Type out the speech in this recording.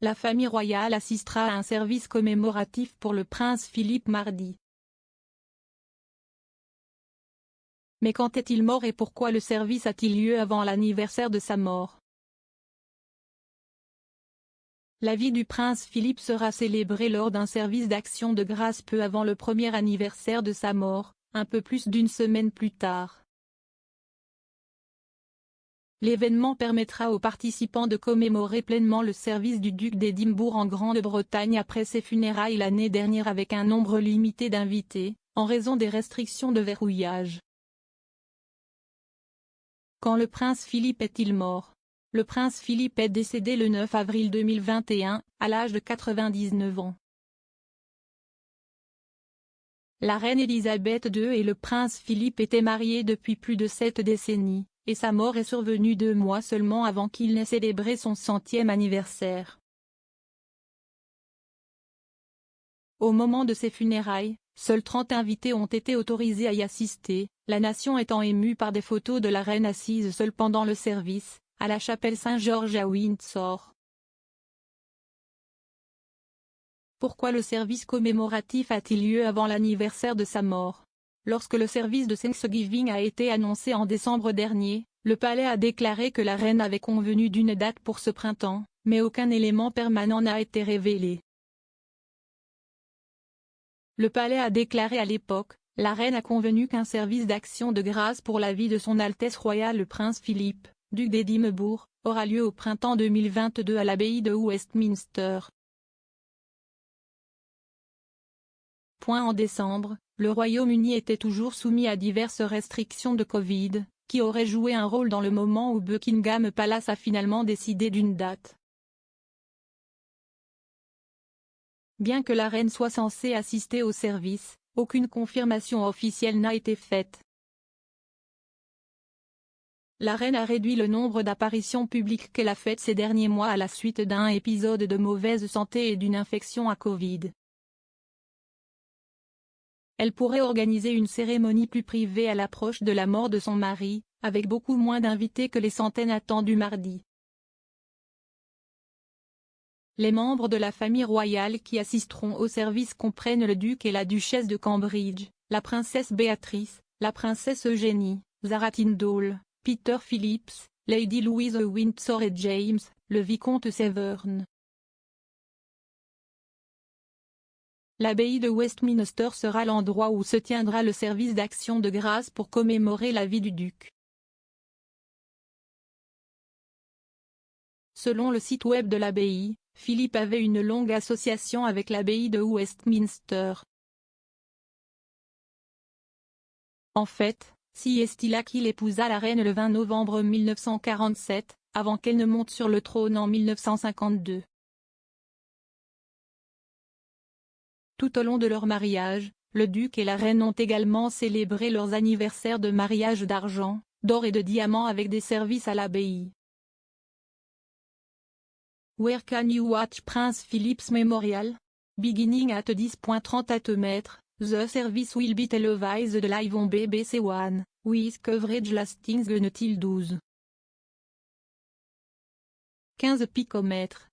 La famille royale assistera à un service commémoratif pour le prince Philippe mardi. Mais quand est-il mort et pourquoi le service a-t-il lieu avant l'anniversaire de sa mort? La vie du prince Philippe sera célébrée lors d'un service d'action de grâce peu avant le premier anniversaire de sa mort, un peu plus d'une semaine plus tard. L'événement permettra aux participants de commémorer pleinement le service du duc d'Édimbourg en Grande-Bretagne après ses funérailles l'année dernière avec un nombre limité d'invités, en raison des restrictions de verrouillage. Quand le prince Philippe est-il mort? Le prince Philippe est décédé le 9 avril 2021, à l'âge de 99 ans. La reine Elisabeth II et le prince Philippe étaient mariés depuis plus de 7 décennies, et sa mort est survenue 2 mois seulement avant qu'il n'ait célébré son 100e anniversaire. Au moment de ses funérailles, seuls 30 invités ont été autorisés à y assister, la nation étant émue par des photos de la reine assise seule pendant le service, à la chapelle Saint-Georges à Windsor. Pourquoi le service commémoratif a-t-il lieu avant l'anniversaire de sa mort? Lorsque le service de Thanksgiving a été annoncé en décembre dernier, le palais a déclaré que la reine avait convenu d'une date pour ce printemps, mais aucun élément permanent n'a été révélé. Le palais a déclaré à l'époque, la reine a convenu qu'un service d'action de grâce pour la vie de son Altesse royale le prince Philippe, duc d'Édimbourg, aura lieu au printemps 2022 à l'abbaye de Westminster. En décembre, le Royaume-Uni était toujours soumis à diverses restrictions de Covid, qui auraient joué un rôle dans le moment où Buckingham Palace a finalement décidé d'une date. Bien que la reine soit censée assister au service, aucune confirmation officielle n'a été faite. La reine a réduit le nombre d'apparitions publiques qu'elle a faites ces derniers mois à la suite d'un épisode de mauvaise santé et d'une infection à Covid. Elle pourrait organiser une cérémonie plus privée à l'approche de la mort de son mari, avec beaucoup moins d'invités que les centaines attendues mardi. Les membres de la famille royale qui assisteront au service comprennent le duc et la duchesse de Cambridge, la princesse Béatrice, la princesse Eugénie, Zara Tindall, Peter Phillips, Lady Louise Windsor et James, le vicomte Severn. L'abbaye de Westminster sera l'endroit où se tiendra le service d'action de grâce pour commémorer la vie du duc. Selon le site web de l'abbaye, Philippe avait une longue association avec l'abbaye de Westminster. En fait, si est-il là qu'il épousa la reine le 20 novembre 1947, avant qu'elle ne monte sur le trône en 1952. Tout au long de leur mariage, le duc et la reine ont également célébré leurs anniversaires de mariage d'argent, d'or et de diamants avec des services à l'abbaye. Where can you watch Prince Philip's Memorial? Beginning at 10:30 am, the service will be televised live on BBC One, with coverage lasting until 12:15 pm.